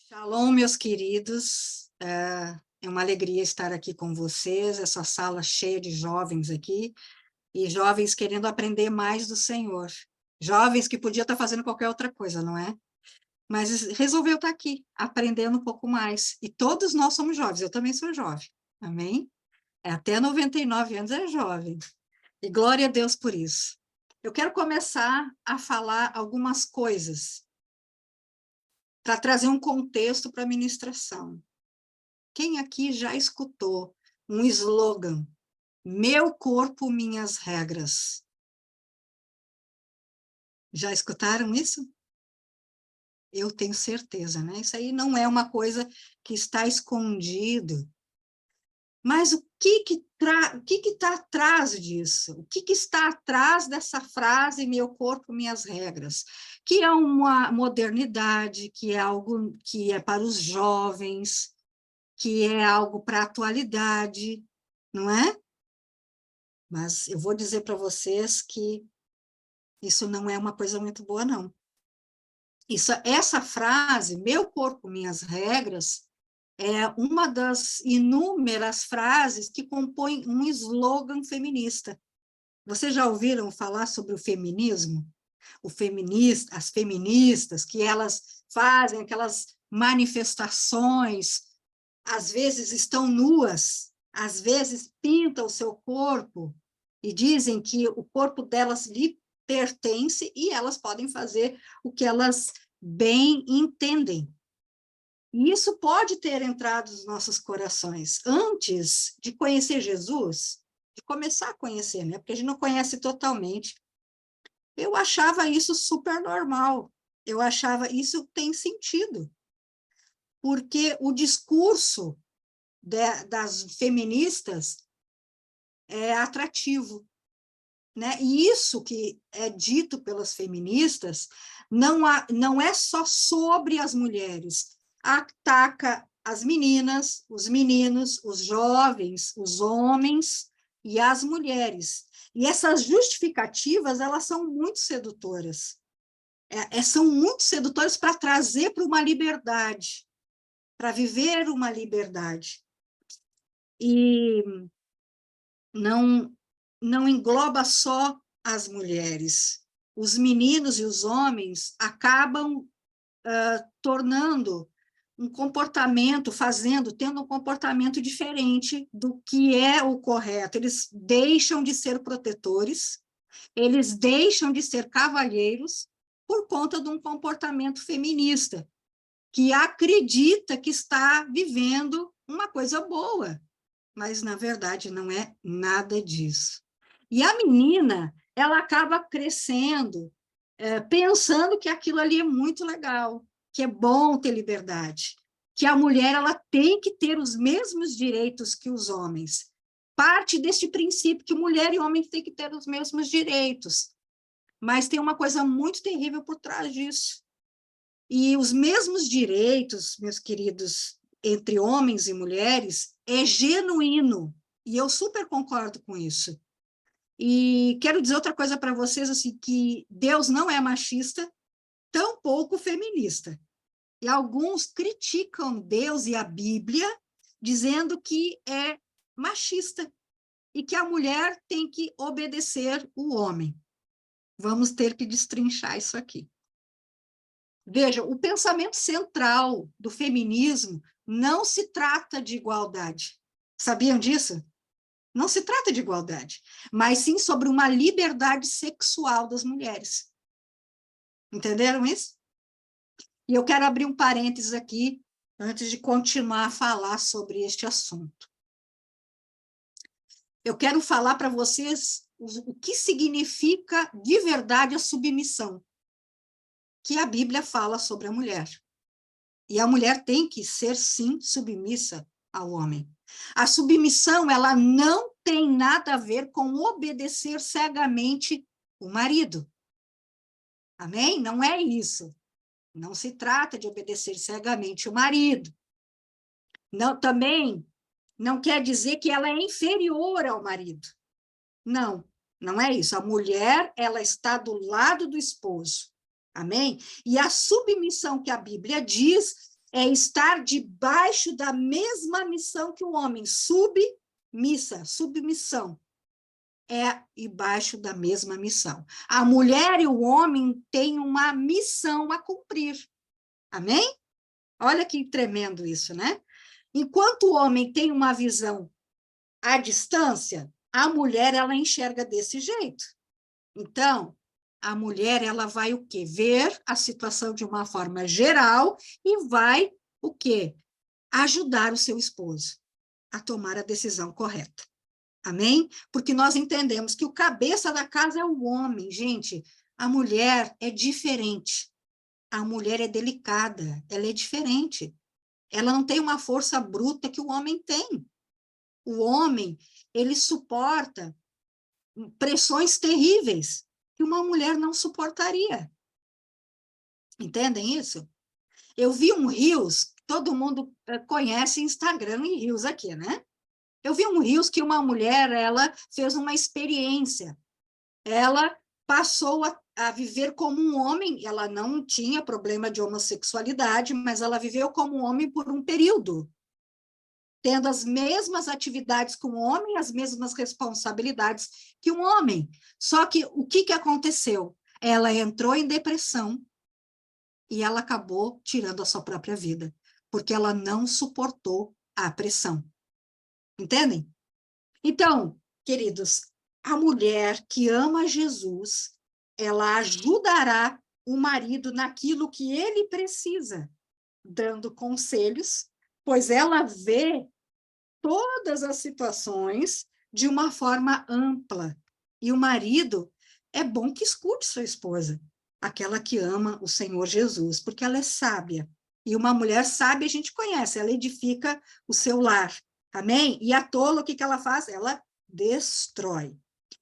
Shalom, meus queridos, é uma alegria estar aqui com vocês, essa sala cheia de jovens aqui, e jovens querendo aprender mais do Senhor, jovens que podiam estar fazendo qualquer outra coisa, não é? Mas resolveu estar aqui, aprendendo um pouco mais, e todos nós somos jovens, eu também sou jovem, amém? Até 99 anos é jovem, e glória a Deus por isso. Eu quero começar a falar algumas coisas, para trazer um contexto para a ministração. Quem aqui já escutou um slogan, meu corpo, minhas regras? Já escutaram isso? Eu tenho certeza, né? Isso aí não é uma coisa que está escondido. Mas o que está atrás disso? O que está atrás dessa frase, meu corpo, minhas regras? Que é uma modernidade, que é algo que é para os jovens, que é algo para a atualidade, não é? Mas eu vou dizer para vocês que isso não é uma coisa muito boa, não. Essa frase, meu corpo, minhas regras, é uma das inúmeras frases que compõem um slogan feminista. Vocês já ouviram falar sobre o feminismo? As feministas, que elas fazem aquelas manifestações, às vezes estão nuas, às vezes pintam o seu corpo e dizem que o corpo delas lhe pertence e elas podem fazer o que elas bem entendem. E isso pode ter entrado nos nossos corações antes de conhecer Jesus, de começar a conhecer, né? Porque a gente não conhece totalmente. Eu achava isso super normal. Eu achava isso tem sentido. Porque o discurso das feministas é atrativo, né? E isso que é dito pelas feministas não é só sobre as mulheres, ataca as meninas, os meninos, os jovens, os homens e as mulheres. E essas justificativas, elas são muito sedutoras. São muito sedutoras para trazer para uma liberdade, para viver uma liberdade. E não engloba só as mulheres. Os meninos e os homens acabam tornando um comportamento, tendo um comportamento diferente do que é o correto. Eles deixam de ser protetores, eles deixam de ser cavalheiros por conta de um comportamento feminista, que acredita que está vivendo uma coisa boa, mas, na verdade, não é nada disso. E a menina, ela acaba crescendo, pensando que aquilo ali é muito legal, que é bom ter liberdade, que a mulher ela tem que ter os mesmos direitos que os homens. Parte deste princípio que mulher e homem têm que ter os mesmos direitos. Mas tem uma coisa muito terrível por trás disso. E os mesmos direitos, meus queridos, entre homens e mulheres, é genuíno, e eu super concordo com isso. E quero dizer outra coisa para vocês, assim, que Deus não é machista, tampouco feminista. E alguns criticam Deus e a Bíblia, dizendo que é machista, e que a mulher tem que obedecer o homem. Vamos ter que destrinchar isso aqui. Veja, o pensamento central do feminismo não se trata de igualdade. Sabiam disso? Não se trata de igualdade, mas sim sobre uma liberdade sexual das mulheres. Entenderam isso? E eu quero abrir um parênteses aqui, antes de continuar a falar sobre este assunto. Eu quero falar para vocês o que significa de verdade a submissão, que a Bíblia fala sobre a mulher. E a mulher tem que ser, sim, submissa ao homem. A submissão, ela não tem nada a ver com obedecer cegamente o marido. Amém? Não é isso. Não se trata de obedecer cegamente o marido. Não, também não quer dizer que ela é inferior ao marido. Não, não é isso. A mulher, ela está do lado do esposo. Amém? E a submissão que a Bíblia diz é estar debaixo da mesma missão que o homem. Submissão. É debaixo da mesma missão. A mulher e o homem têm uma missão a cumprir. Amém? Olha que tremendo isso, né? Enquanto o homem tem uma visão à distância, a mulher, ela enxerga desse jeito. Então, a mulher, ela vai o quê? Ver a situação de uma forma geral e vai o quê? Ajudar o seu esposo a tomar a decisão correta. Amém? Porque nós entendemos que o cabeça da casa é o homem, gente. A mulher é diferente. A mulher é delicada, ela é diferente. Ela não tem uma força bruta que o homem tem. O homem, ele suporta pressões terríveis que uma mulher não suportaria. Entendem isso? Eu vi um Reels, todo mundo conhece Instagram e Reels aqui, né? Eu vi um Reels que uma mulher, ela fez uma experiência. Ela passou a viver como um homem, ela não tinha problema de homossexualidade, mas ela viveu como um homem por um período, tendo as mesmas atividades que um homem, as mesmas responsabilidades que um homem. Só que o que aconteceu? Ela entrou em depressão e ela acabou tirando a sua própria vida, porque ela não suportou a pressão. Entendem? Então, queridos, a mulher que ama Jesus, ela ajudará o marido naquilo que ele precisa, dando conselhos, pois ela vê todas as situações de uma forma ampla. E o marido, é bom que escute sua esposa, aquela que ama o Senhor Jesus, porque ela é sábia. E uma mulher sábia a gente conhece, ela edifica o seu lar. Amém? E a tola, o que ela faz? Ela destrói.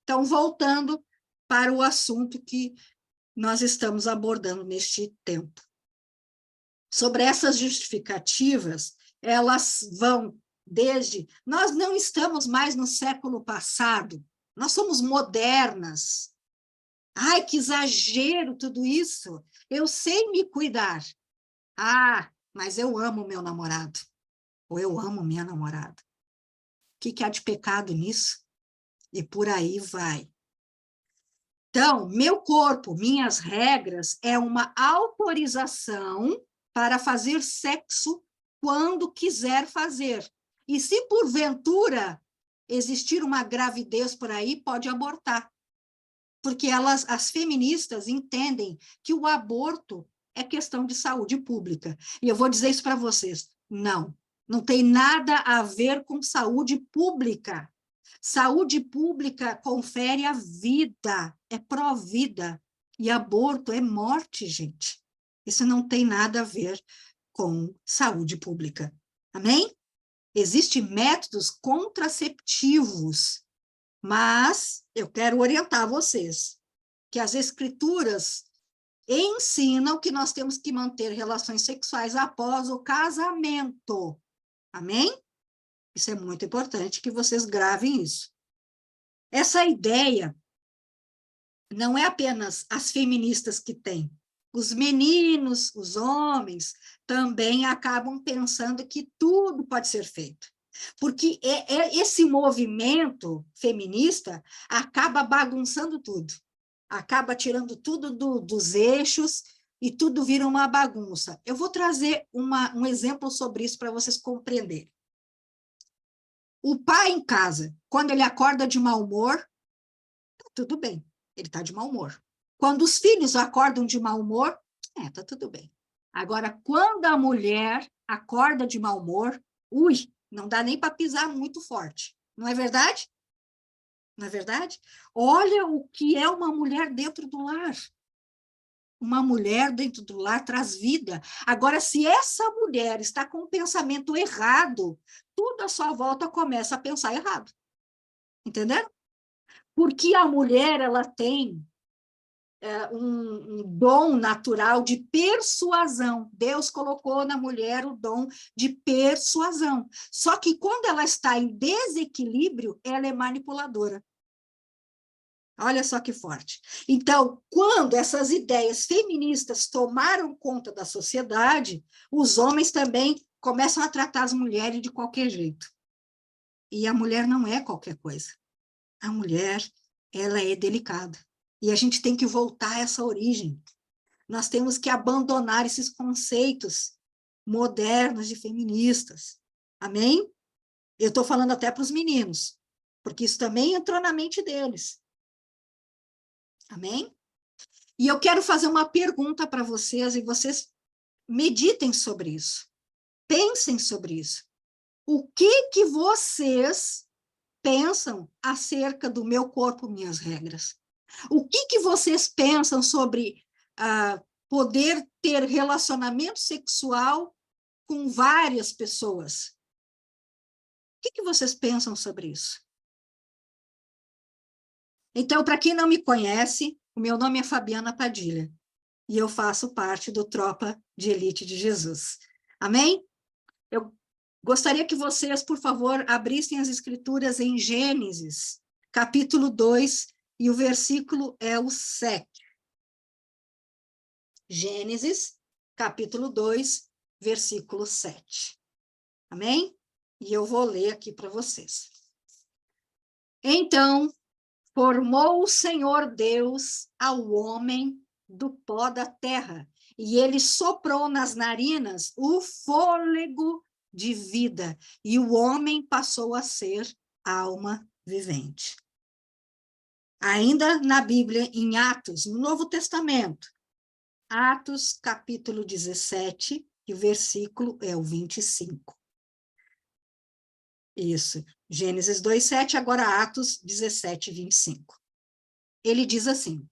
Então, voltando para o assunto que nós estamos abordando neste tempo. Sobre essas justificativas, elas vão desde... Nós não estamos mais no século passado, nós somos modernas. Ai, que exagero tudo isso. Eu sei me cuidar. Ah, mas eu amo meu namorado. Ou eu amo minha namorada. O que há de pecado nisso? E por aí vai. Então, meu corpo, minhas regras, é uma autorização para fazer sexo quando quiser fazer. E se porventura existir uma gravidez por aí, pode abortar. Porque as feministas entendem que o aborto é questão de saúde pública. E eu vou dizer isso para vocês. Não tem nada a ver com saúde pública. Saúde pública confere a vida, é pró-vida. E aborto é morte, gente. Isso não tem nada a ver com saúde pública. Amém? Existem métodos contraceptivos, mas eu quero orientar vocês que as escrituras ensinam que nós temos que manter relações sexuais após o casamento. Amém? Isso é muito importante que vocês gravem isso. Essa ideia não é apenas as feministas que têm. Os meninos, os homens, também acabam pensando que tudo pode ser feito. Porque esse movimento feminista acaba bagunçando tudo. Acaba tirando tudo dos eixos e tudo vira uma bagunça. Eu vou trazer um exemplo sobre isso para vocês compreenderem. O pai em casa, quando ele acorda de mau humor, tá tudo bem, ele está de mau humor. Quando os filhos acordam de mau humor, tá tudo bem. Agora, quando a mulher acorda de mau humor, não dá nem para pisar muito forte. Não é verdade? Não é verdade? Olha o que é uma mulher dentro do lar. Uma mulher dentro do lar traz vida. Agora, se essa mulher está com um pensamento errado, tudo à sua volta começa a pensar errado. Entenderam? Porque a mulher, ela tem um dom natural de persuasão. Deus colocou na mulher o dom de persuasão. Só que quando ela está em desequilíbrio, ela é manipuladora. Olha só que forte. Então, quando essas ideias feministas tomaram conta da sociedade, os homens também começam a tratar as mulheres de qualquer jeito. E a mulher não é qualquer coisa. A mulher, ela é delicada. E a gente tem que voltar a essa origem. Nós temos que abandonar esses conceitos modernos de feministas. Amém? Eu estou falando até para os meninos, porque isso também entrou na mente deles. Amém? E eu quero fazer uma pergunta para vocês, e vocês meditem sobre isso. Pensem sobre isso. O que vocês pensam acerca do meu corpo, minhas regras? O que vocês pensam sobre poder ter relacionamento sexual com várias pessoas? O que vocês pensam sobre isso? Então, para quem não me conhece, o meu nome é Fabiana Padilha, e eu faço parte do Tropa de Elite de Jesus. Amém? Eu gostaria que vocês, por favor, abrissem as escrituras em Gênesis, capítulo 2, e o versículo é o 7. Gênesis, capítulo 2, versículo 7. Amém? E eu vou ler aqui para vocês. Então, formou o Senhor Deus ao homem do pó da terra, e ele soprou nas narinas o fôlego de vida, e o homem passou a ser alma vivente. Ainda na Bíblia, em Atos, no Novo Testamento, Atos, capítulo 17, e o versículo é o 25. Isso, Gênesis 2:7, agora Atos 17, 25. Ele diz assim: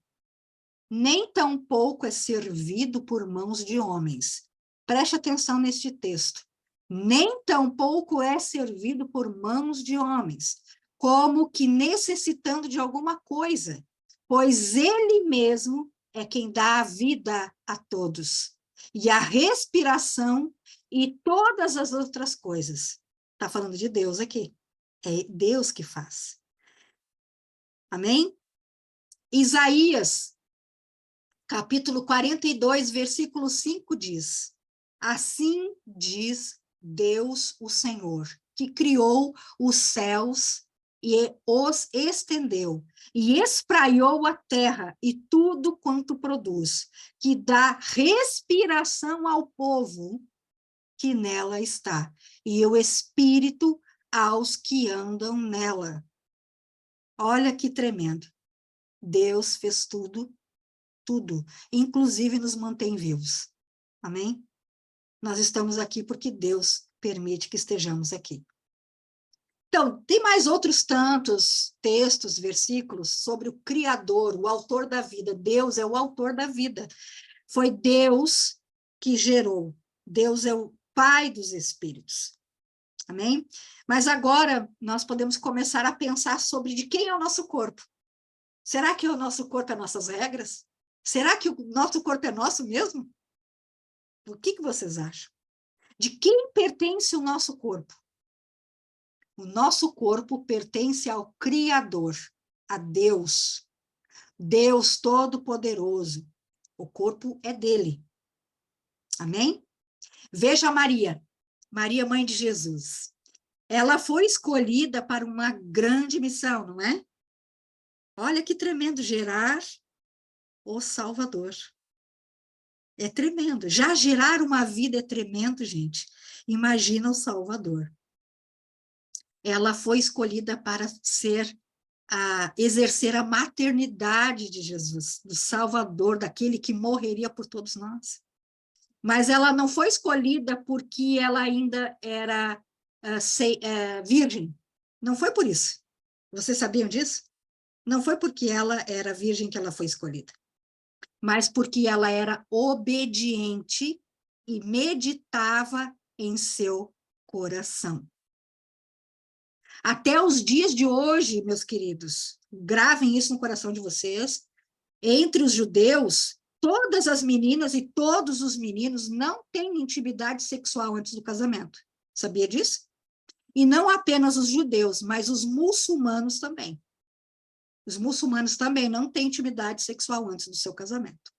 nem tampouco é servido por mãos de homens. Preste atenção neste texto. Nem tampouco é servido por mãos de homens, como que necessitando de alguma coisa, pois ele mesmo é quem dá a vida a todos, e a respiração e todas as outras coisas. Está falando de Deus aqui. É Deus que faz. Amém? Isaías, capítulo 42, versículo 5 diz: assim diz Deus o Senhor, que criou os céus e os estendeu, e espraiou a terra e tudo quanto produz, que dá respiração ao povo que nela está, e o espírito aos que andam nela. Olha que tremendo. Deus fez tudo, inclusive nos mantém vivos. Amém? Nós estamos aqui porque Deus permite que estejamos aqui. Então, tem mais outros tantos textos, versículos sobre o Criador, o autor da vida. Deus é o autor da vida. Foi Deus que gerou. Deus é o Pai dos Espíritos. Amém? Mas agora nós podemos começar a pensar sobre de quem é o nosso corpo. Será que o nosso corpo é nossas regras? Será que o nosso corpo é nosso mesmo? O que vocês acham? De quem pertence o nosso corpo? O nosso corpo pertence ao Criador, a Deus. Deus Todo-Poderoso. O corpo é dele. Amém? Veja Maria, Maria, mãe de Jesus. Ela foi escolhida para uma grande missão, não é? Olha que tremendo, gerar o Salvador. É tremendo. Já gerar uma vida é tremendo, gente. Imagina o Salvador. Ela foi escolhida para exercer a maternidade de Jesus, do Salvador, daquele que morreria por todos nós. Mas ela não foi escolhida porque ela ainda era virgem. Não foi por isso. Vocês sabiam disso? Não foi porque ela era virgem que ela foi escolhida, mas porque ela era obediente e meditava em seu coração. Até os dias de hoje, meus queridos, gravem isso no coração de vocês, Entre os judeus, todas as meninas e todos os meninos não têm intimidade sexual antes do casamento. Sabia disso? E não apenas os judeus, mas os muçulmanos também. Os muçulmanos também não têm intimidade sexual antes do seu casamento.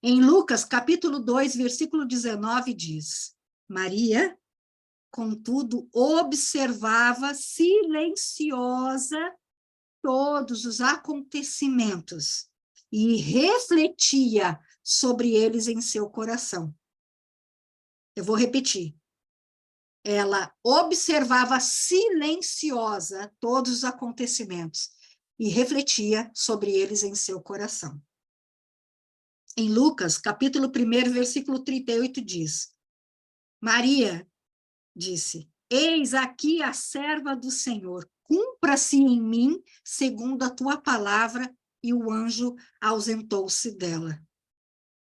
Em Lucas, capítulo 2, versículo 19, diz: Maria, contudo, observava silenciosa todos os acontecimentos e refletia sobre eles em seu coração. Eu vou repetir. Ela observava silenciosa todos os acontecimentos e refletia sobre eles em seu coração. Em Lucas, capítulo 1, versículo 38, diz: Maria disse: Eis aqui a serva do Senhor, cumpra-se em mim segundo a tua palavra, e o anjo ausentou-se dela.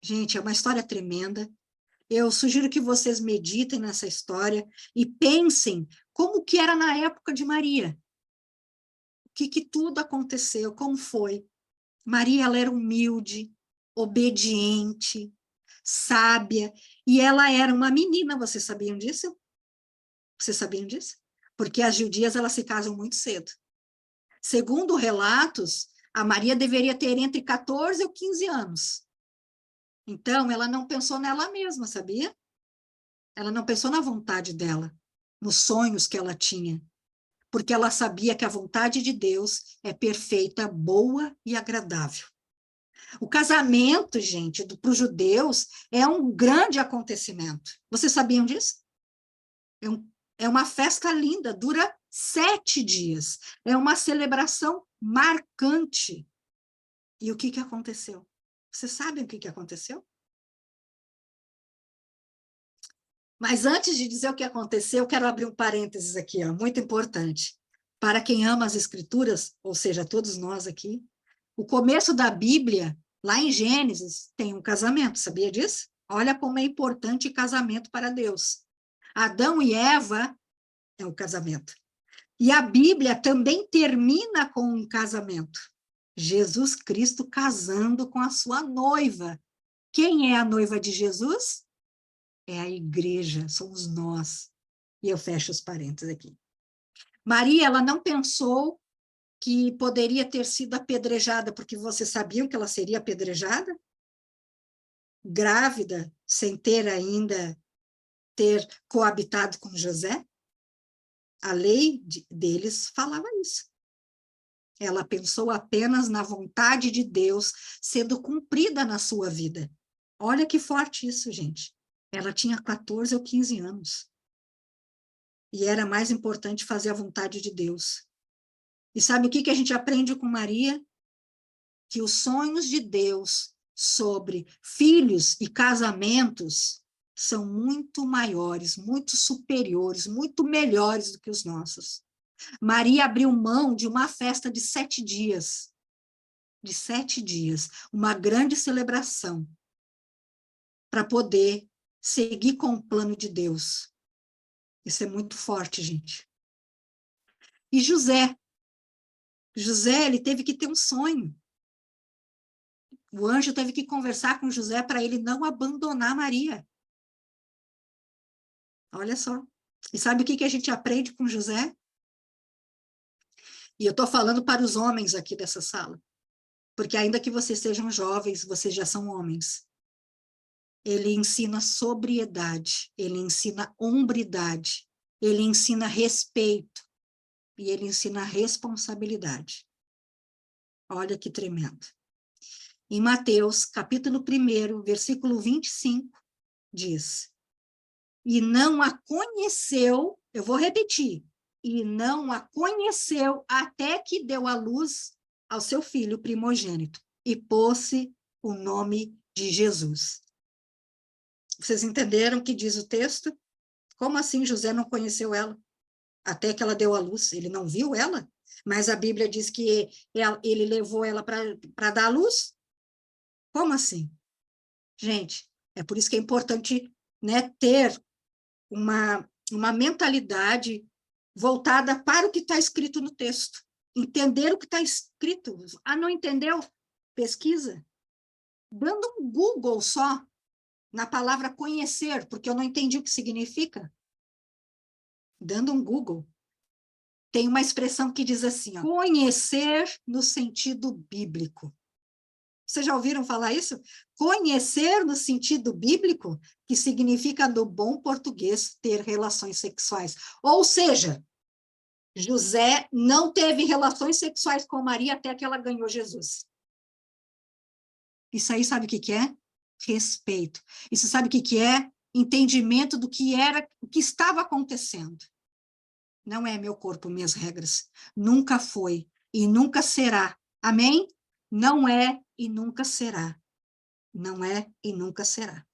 Gente, é uma história tremenda. Eu sugiro que vocês meditem nessa história e pensem como que era na época de Maria. O que tudo aconteceu, como foi. Maria, ela era humilde, obediente, sábia, e ela era uma menina, vocês sabiam disso? Vocês sabiam disso? Porque as judias, elas se casam muito cedo. Segundo relatos, a Maria deveria ter entre 14 e 15 anos. Então, ela não pensou nela mesma, sabia? Ela não pensou na vontade dela, nos sonhos que ela tinha, porque ela sabia que a vontade de Deus é perfeita, boa e agradável. O casamento, gente, para os judeus, é um grande acontecimento. Vocês sabiam disso? É uma festa linda, dura 7 dias. É uma celebração marcante. E o que aconteceu? Vocês sabem o que aconteceu? Mas antes de dizer o que aconteceu, eu quero abrir um parênteses aqui, ó, muito importante. Para quem ama as Escrituras, ou seja, todos nós aqui, o começo da Bíblia, lá em Gênesis, tem um casamento, sabia disso? Olha como é importante casamento para Deus. Adão e Eva é o casamento. E a Bíblia também termina com um casamento. Jesus Cristo casando com a sua noiva. Quem é a noiva de Jesus? É a igreja, somos nós. E eu fecho os parênteses aqui. Maria, ela não pensou que poderia ter sido apedrejada, porque vocês sabiam que ela seria apedrejada? Grávida, sem ter ainda coabitado com José? A lei deles falava isso. Ela pensou apenas na vontade de Deus sendo cumprida na sua vida. Olha que forte isso, gente. Ela tinha 14 ou 15 anos. E era mais importante fazer a vontade de Deus. E sabe o que a gente aprende com Maria? Que os sonhos de Deus sobre filhos e casamentos são muito maiores, muito superiores, muito melhores do que os nossos. Maria abriu mão de uma festa de 7 dias, uma grande celebração, para poder seguir com o plano de Deus. Isso é muito forte, gente. E José, ele teve que ter um sonho. O anjo teve que conversar com José para ele não abandonar Maria. Olha só. E sabe o que a gente aprende com José? E eu estou falando para os homens aqui dessa sala. Porque ainda que vocês sejam jovens, vocês já são homens. Ele ensina sobriedade, ele ensina hombridade, ele ensina respeito e ele ensina responsabilidade. Olha que tremendo. Em Mateus, capítulo 1, versículo 25, diz: E não a conheceu, eu vou repetir, e não a conheceu até que deu à luz ao seu filho primogênito, e pôs-se o nome de Jesus. Vocês entenderam o que diz o texto? Como assim José não conheceu ela? Até que ela deu à luz, ele não viu ela? Mas a Bíblia diz que ele levou ela para dar à luz? Como assim? Gente, é por isso que é importante, né, ter uma mentalidade voltada para o que está escrito no texto. Entender o que está escrito. Ah, não entendeu? pesquisa, dando um Google só na palavra conhecer, porque eu não entendi o que significa. Dando um Google, tem uma expressão que diz assim, ó, conhecer no sentido bíblico. Vocês já ouviram falar isso? Conhecer no sentido bíblico, que significa, no bom português, ter relações sexuais. Ou seja, José não teve relações sexuais com Maria até que ela ganhou Jesus. Isso aí sabe o que que é? Respeito. Isso sabe o que que é? Entendimento do que era, o que estava acontecendo. Não é meu corpo, minhas regras. Nunca foi e nunca será. Amém? Não é e nunca será. Não é e nunca será.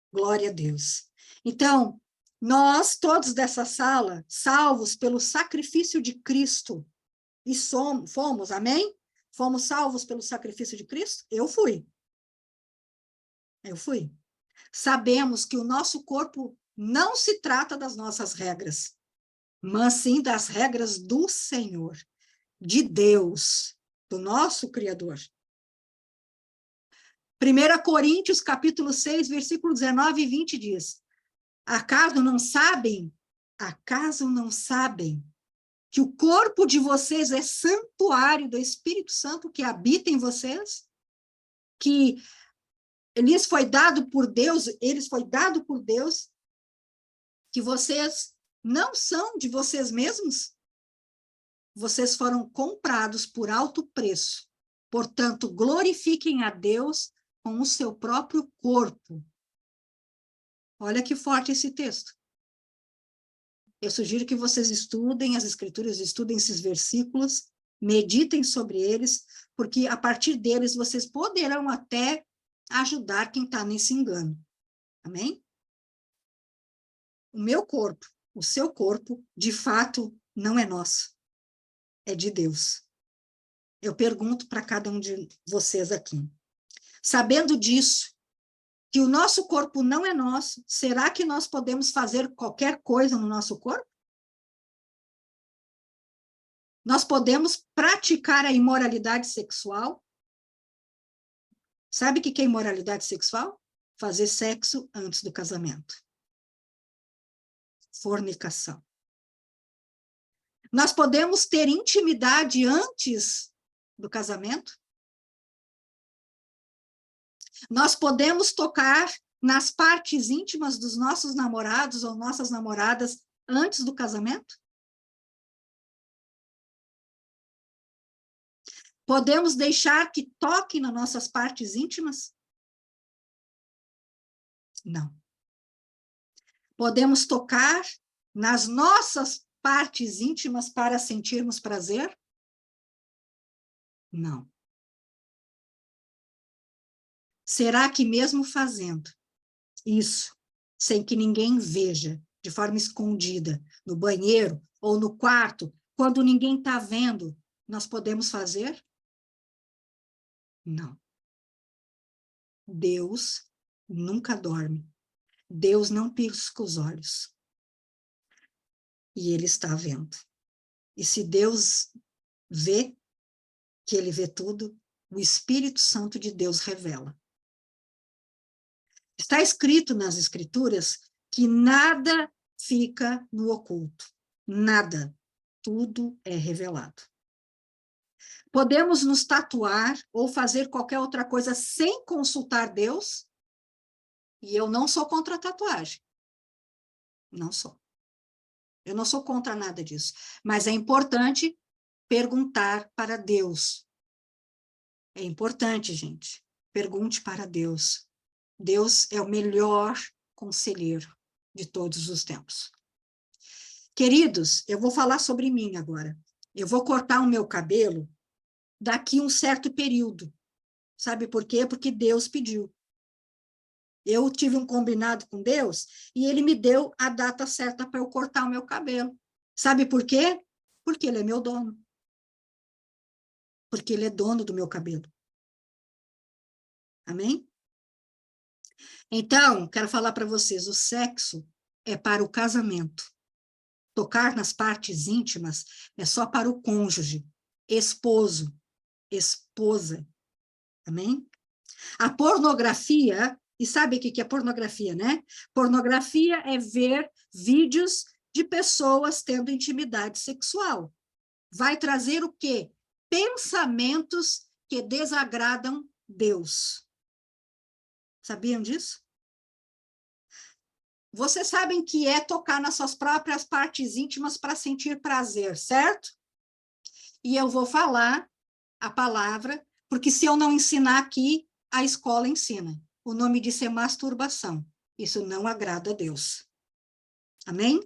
Glória a Deus. Então, nós todos dessa sala, salvos pelo sacrifício de Cristo, e fomos, amém? Fomos salvos pelo sacrifício de Cristo? Eu fui. Eu fui. Sabemos que o nosso corpo não se trata das nossas regras, mas sim das regras do Senhor, de Deus, do nosso Criador. 1 Coríntios, capítulo 6, versículo 19 e 20 diz, acaso não sabem que o corpo de vocês é santuário do Espírito Santo que habita em vocês? Que eles foi dado por Deus, que vocês não são de vocês mesmos? Vocês foram comprados por alto preço. Portanto, glorifiquem a Deus com o seu próprio corpo. Olha que forte esse texto. Eu sugiro que vocês estudem as Escrituras, estudem esses versículos, meditem sobre eles, porque a partir deles vocês poderão até ajudar quem está nesse engano. Amém? O meu corpo, o seu corpo, de fato, não é nosso. É de Deus. Eu pergunto para cada um de vocês aqui. Sabendo disso, que o nosso corpo não é nosso, será que nós podemos fazer qualquer coisa no nosso corpo? Nós podemos praticar a imoralidade sexual? Sabe o que é imoralidade sexual? Fazer sexo antes do casamento. Fornicação. Nós podemos ter intimidade antes do casamento? Nós podemos tocar nas partes íntimas dos nossos namorados ou nossas namoradas antes do casamento? Podemos deixar que toquem nas nossas partes íntimas? Não. Podemos tocar nas nossas partes íntimas para sentirmos prazer? Não. Será que mesmo fazendo isso, sem que ninguém veja, de forma escondida, no banheiro ou no quarto, quando ninguém está vendo, nós podemos fazer? Não. Deus nunca dorme. Deus não pisca os olhos. E Ele está vendo. E se Deus vê, que Ele vê tudo, o Espírito Santo de Deus revela. Está escrito nas Escrituras que nada fica no oculto. Nada. Tudo é revelado. Podemos nos tatuar ou fazer qualquer outra coisa sem consultar Deus? E eu não sou contra a tatuagem. Não sou. Eu não sou contra nada disso. Mas é importante perguntar para Deus. É importante, gente. Pergunte para Deus. Deus é o melhor conselheiro de todos os tempos. Queridos, eu vou falar sobre mim agora. Eu vou cortar o meu cabelo daqui um certo período. Sabe por quê? Porque Deus pediu. Eu tive um combinado com Deus e Ele me deu a data certa para eu cortar o meu cabelo. Sabe por quê? Porque Ele é meu dono. Porque Ele é dono do meu cabelo. Amém? Então, quero falar para vocês, o sexo é para o casamento. Tocar nas partes íntimas é só para o cônjuge, esposo, esposa. Amém? A pornografia, e sabe o que é pornografia, né? Pornografia é ver vídeos de pessoas tendo intimidade sexual. Vai trazer o quê? Pensamentos que desagradam Deus. Sabiam disso? Vocês sabem que é tocar nas suas próprias partes íntimas para sentir prazer, certo? E eu vou falar a palavra, porque se eu não ensinar aqui, a escola ensina. O nome disso é masturbação. Isso não agrada a Deus. Amém?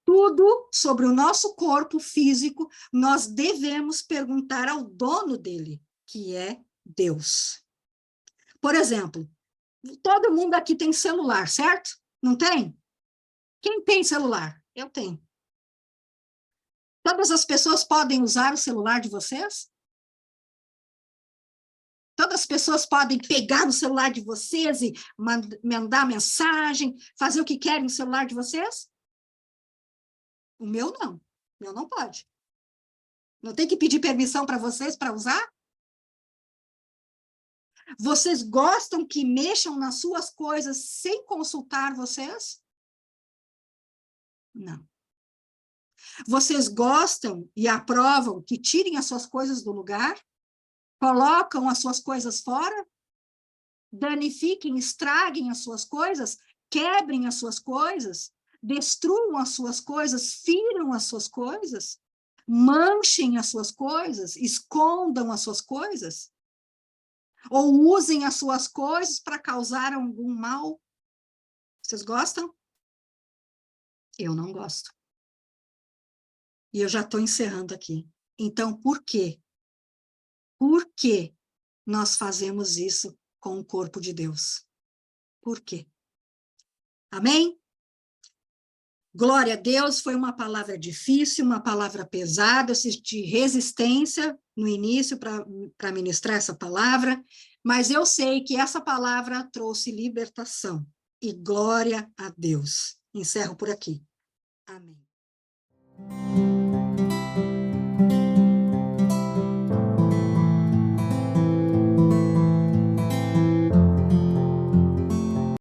Tudo sobre o nosso corpo físico, nós devemos perguntar ao dono dele, que é Deus. Por exemplo, todo mundo aqui tem celular, certo? Não tem? Quem tem celular? Eu tenho. Todas as pessoas podem usar o celular de vocês? Todas as pessoas podem pegar o celular de vocês e mandar mensagem, fazer o que querem no celular de vocês? O meu não. O meu não pode. Não tem que pedir permissão para vocês para usar? Vocês gostam que mexam nas suas coisas sem consultar vocês? Não. Vocês gostam e aprovam que tirem as suas coisas do lugar? Colocam as suas coisas fora? Danifiquem, estraguem as suas coisas? Quebrem as suas coisas? Destruam as suas coisas? Firam as suas coisas? Manchem as suas coisas? Escondam as suas coisas? Ou usem as suas coisas para causar algum mal? Vocês gostam? Eu não gosto. E eu já estou encerrando aqui. Então, por quê? Por que nós fazemos isso com o corpo de Deus? Por quê? Amém? Glória a Deus, foi uma palavra difícil, uma palavra pesada, eu senti resistência no início para ministrar essa palavra, mas eu sei que essa palavra trouxe libertação. E glória a Deus. Encerro por aqui. Amém.